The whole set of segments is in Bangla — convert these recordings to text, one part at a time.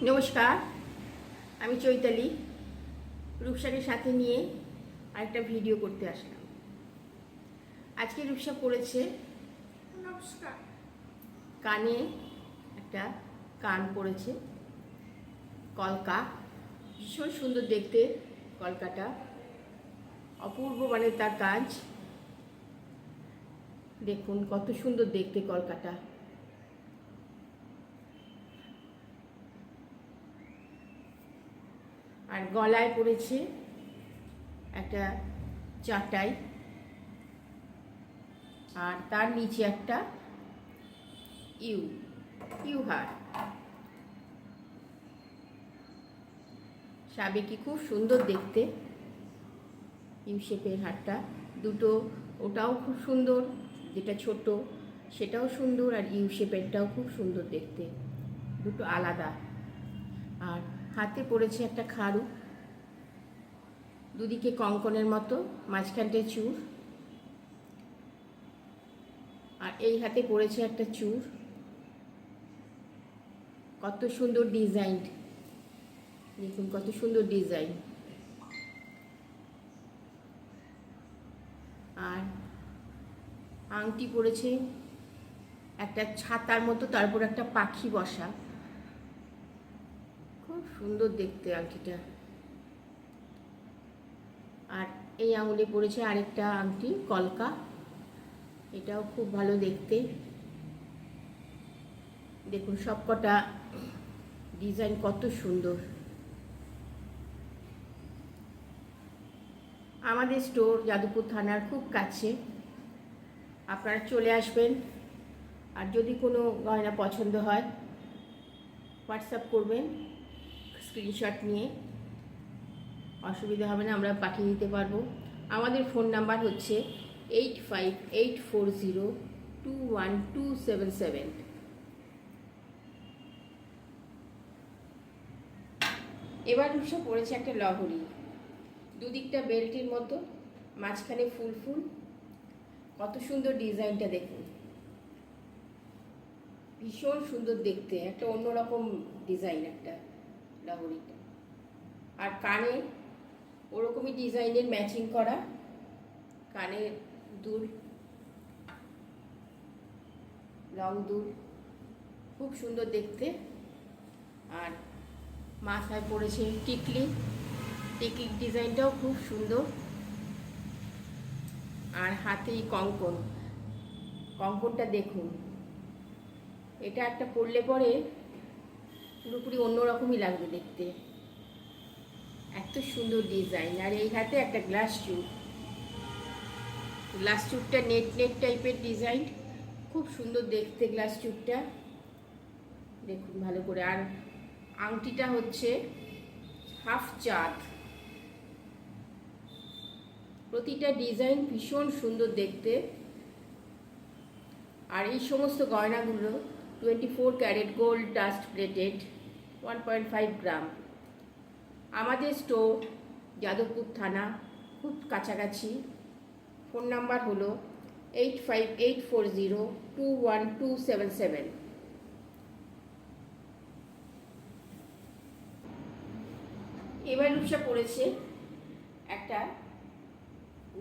নমস্কার, আমি চৈতালি রূপসাকে সাথে নিয়ে আরেকটা ভিডিও করতে আসলাম। আজকে রূপসা পড়েছে নমস্কার। কানে একটা কান পড়েছে কলকা। ভীষণ সুন্দর দেখতে কলকাটা, অপূর্ব মানে তার কাজ। দেখুন কত সুন্দর দেখতে কলকাটা। আর গলায় পড়েছে একটা চাটাই, আর তার নিচে একটা ইউহার। সাবেকি খুব সুন্দর দেখতে, ইউ শেপের হারটা দুটো, ওটাও খুব সুন্দর, যেটা ছোট সেটাও সুন্দর, আর ইউ শেপেরটাও খুব সুন্দর দেখতে, দুটো আলাদা। আর হাতে পড়েছে একটা খাড়ু, দুদিকে কঙ্কনের মতো, মাঝখানটায় চূড়, আর এই হাতে পড়েছে একটা চূড়। কত সুন্দর ডিজাইন, দেখুন কত সুন্দর ডিজাইন। আর আংটি পড়েছে একটা ছাতার মতো, তারপর একটা পাখি বসা, খুব সুন্দর দেখতে আংটিটা। আর এই আঙুলে পড়েছে আরেকটা আংটি কলকা, এটাও খুব ভালো দেখতে। দেখুন সবকটা ডিজাইন কত সুন্দর। আমাদের স্টোর যাদবপুর থানার খুব কাছে, আপনারা চলে আসবেন। আর যদি কোনো গয়না পছন্দ হয় হোয়াটসঅ্যাপ করবেন স্ক্রিনশট নিয়ে, অসুবিধা হবে না, আমরা পাঠিয়ে দিতে পারবো। আমাদের ফোন নাম্বার হচ্ছে 8584021277। এবার রূপসা পড়েছে একটা লহরি, দুদিকটা বেল্টের মতো, মাঝখানে ফুল ফুল, কত সুন্দর ডিজাইনটা দেখুন, ভীষণ সুন্দর দেখতে, একটা অন্যরকম ডিজাইন একটা লহরিটা। আর কানে ওরকমই ডিজাইনের ম্যাচিং করা কানে দুল, লং দুল, খুব সুন্দর দেখতে। আর মাথায় পড়েছে টিকলি, টিকলির ডিজাইনটাও খুব সুন্দর। আর হাতেই কঙ্কন, কঙ্কনটা দেখুন, এটা একটা পরলে পরে পুরোপুরি অন্যরকমই লাগবে দেখতে, এত সুন্দর ডিজাইন। আর এই হাতে একটা গ্লাস চুর, গ্লাস চুরটা নেট নেট টাইপের ডিজাইন, খুব সুন্দর দেখতে গ্লাস চুরটা, দেখুন ভালো করে। আর আংটিটা হচ্ছে হাফ চাঁদ, প্রতিটা ডিজাইন ভীষণ সুন্দর দেখতে। আর এই সমস্ত গয়নাগুলো 24 carat gold dust plated, 1.5 gram. আমাদের স্টোর যাদবপুর থানা, খুব কাছাকাছি। ফোন নাম্বার হলো 8584021277। এবার রূপসা পড়েছে একটা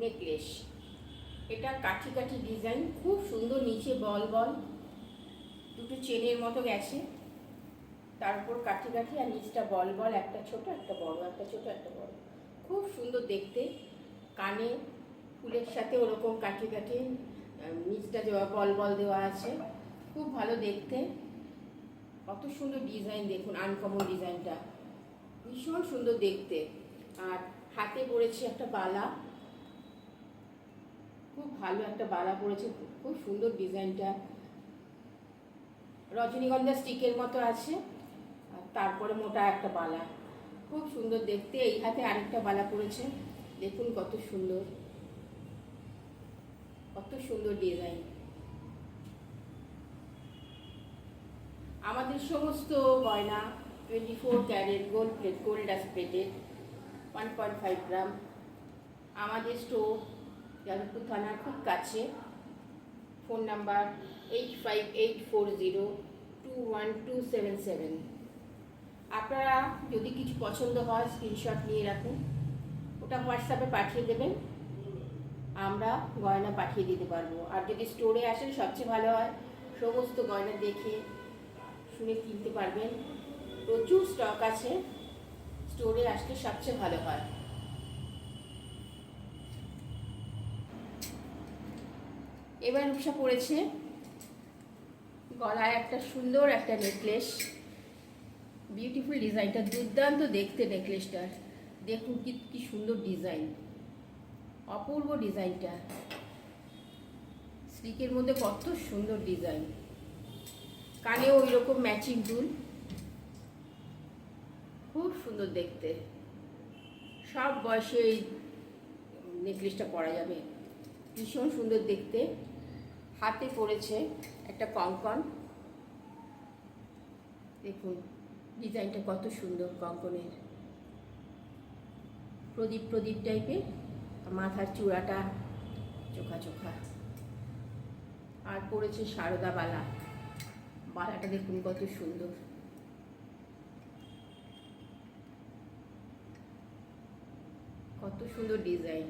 নেকলেস, এটা কাঠি কাঠি ডিজাইন, খুব সুন্দর, নিচে বল বল, দুটো চেনের মতো গেছে, তারপর কাঠি কাঠি, আর নিচটা বল বল, একটা ছোট একটা বড়, একটা ছোট একটা বড়, খুব সুন্দর দেখতে। কানে ফুলের সাথে ওরকম কাঠি কাঠি, নিচটা দেওয়া বল বল দেওয়া আছে, খুব ভালো দেখতে। কত সুন্দর ডিজাইন দেখুন, আনকমন ডিজাইনটা, ভীষণ সুন্দর দেখতে। আর হাতে পড়েছে একটা বালা, খুব ভালো একটা বালা পড়েছে, খুব সুন্দর ডিজাইনটা, রজনীগন্ধা স্টিকের মতো আছে, আর তারপরে মোটা একটা বালা, খুব সুন্দর দেখতে। এই হাতে আরেকটা বালা পড়েছে, দেখুন কত সুন্দর, কত সুন্দর ডিজাইন। আমাদের সমস্ত গয়না 24 carat gold plate, gold dust plated, 1.5 gram. আমাদের স্টোর যাদবপুর থানার খুব কাছে। Phone number 8584021277। আপনারা যদি কিছু পছন্দ হয় স্ক্রিনশট নিয়ে রাখুন, ওটা হোয়াটসঅ্যাপে পাঠিয়ে দেবেন, আমরা গয়না পাঠিয়ে দিতে পারবো। আর যদি স্টোরে আসেন সবচেয়ে ভালো হয়, সমস্ত গয়না দেখে শুনে কিনতে পারবেন। প্রচুর স্টক আছে, স্টোরে আসলে সবচেয়ে ভালো হয়। এবার রূপসা পড়েছে গলায় একটা সুন্দর একটা নেকলেস, বিউটিফুল ডিজাইনটা দুর্দান্ত দেখতে। নেকলেসটার দেখুন কি কি সুন্দর ডিজাইন, অপূর্ব ডিজাইনটা। স্লিকের মধ্যে কত সুন্দর ডিজাইন, কানেও ওই রকম ম্যাচিং দুল, খুব সুন্দর দেখতে। সব বয়সে এই নেকলেসটা পরা যাবে, ভীষণ সুন্দর দেখতে। হাতে পড়েছে একটা কঙ্কন, দেখুন ডিজাইনটা কত সুন্দর কঙ্কনের, প্রদীপ প্রদীপ টাইপের, মাথার চূড়াটা চোখা চোখা। আর পড়েছে সারদা বালা, বালাটা দেখুন কত সুন্দর, কত সুন্দর ডিজাইন।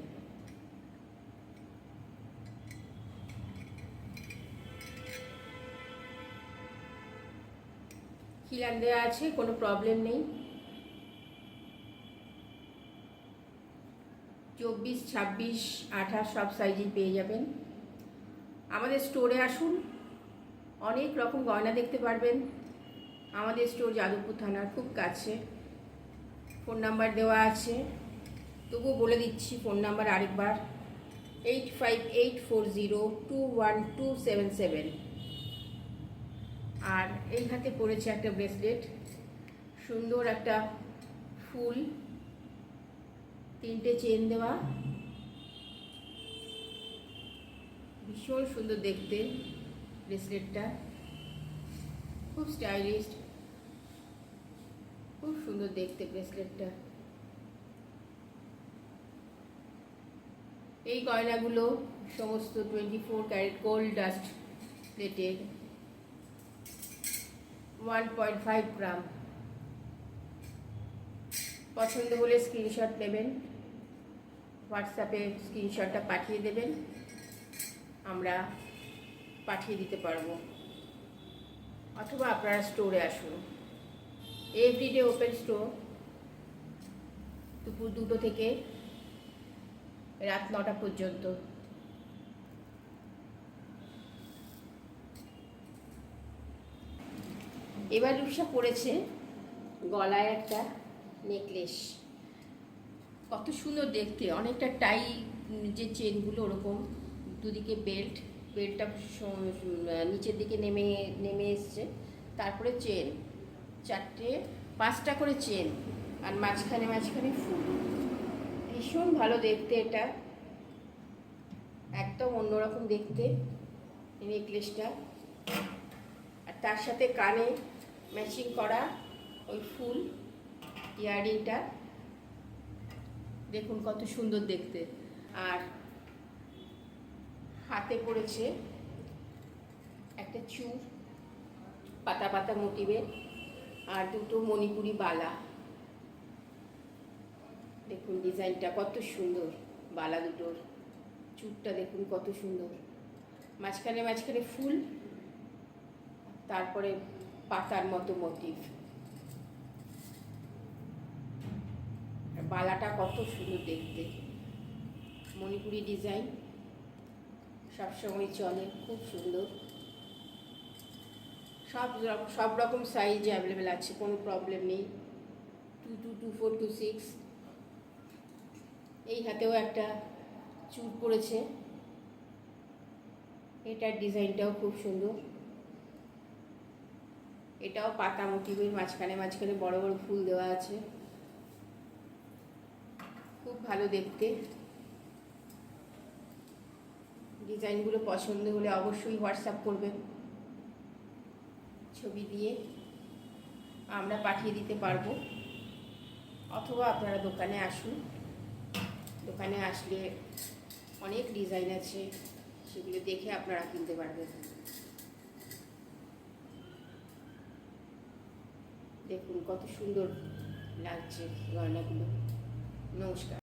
খিলান দেওয়া আছে, কোনো প্রবলেম নেই। 24, 26, 28 সব সাইজই পেয়ে যাবেন। আমাদের স্টোরে আসুন, অনেক রকম গয়না দেখতে পারবেন। আমাদের স্টোর যাদবপুর থানার খুব কাছে। ফোন নাম্বার দেওয়া আছে, তবুও বলে দিচ্ছি ফোন নাম্বার আরেকবার, 8584021277। আর এই হাতে পড়েছে একটা ব্রেসলেট, সুন্দর একটা ফুল, 3টে চেন দেওয়া, ভীষণ সুন্দর দেখতে ব্রেসলেটটা, খুব স্টাইলিশ, খুব সুন্দর দেখতে ব্রেসলেটটা। এই গয়নাগুলো সমস্ত 24 ক্যারেট গোল্ড ডাস্ট প্লেটেড, 1.5 গ্রাম। পছন্দ হলে স্ক্রিনশট নেবেন, হোয়াটসঅ্যাপে স্ক্রিনশটটা পাঠিয়ে দেবেন, আমরা পাঠিয়ে দিতে পারবো। অথবা আপনারা স্টোরে আসুন, এভরিডে ওপেন স্টোর, দুপুর 2টো থেকে রাত 9টা পর্যন্ত। এবার রূপসা পড়েছে গলায় একটা নেকলেস, কত সুন্দর দেখতে, অনেকটা টাই যে চেনগুলো ওরকম, দুদিকে বেল্টটা নিচের দিকে নেমে এসছে, তারপরে চেন 5টা করে চেন, আর মাঝখানে মাঝখানে ফুল, ভীষণ ভালো দেখতে। এটা একদম অন্যরকম দেখতে নেকলেসটা। আর তার সাথে কানে ম্যাচিং করা ওই ফুল ইয়াররিংটা দেখুন কত সুন্দর দেখতে। আর হাতে পড়েছে একটা চূড়, পাতা পাতা মোটিভের, আর 2টো মণিপুরি বালা, দেখুন ডিজাইনটা কত সুন্দর, বালা দুটোর, চূড়টা দেখুন কত সুন্দর, মাঝখানে মাঝখানে ফুল, তারপরে পাতার মতো মোটিভ, বালাটা কত সুন্দর দেখতে, মণিপুরি ডিজাইন সবসময় চলে, খুব সুন্দর। সব রকম সাইজ অ্যাভেলেবেল আছে, কোনো প্রবলেম নেই। 22, 24, 26। এই হাতেও একটা চূড় পড়েছে, এটার ডিজাইনটাও খুব সুন্দর, এটাও পাতা মোটিভের, মাঝখানে মাঝখানে বড় বড় ফুল দেওয়া আছে, খুব ভালো দেখতে। ডিজাইনগুলো পছন্দ হলে অবশ্যই হোয়াটসঅ্যাপ করবেন, ছবি দিয়ে আমরা পাঠিয়ে দিতে পারবো। অথবা আপনারা দোকানে আসুন, দোকানে আসলে অনেক ডিজাইন আছে, সেগুলো দেখে আপনারা কিনতে পারবেন। দেখুন কত সুন্দর লাগছে গয়নাগুলো। নমস্কার।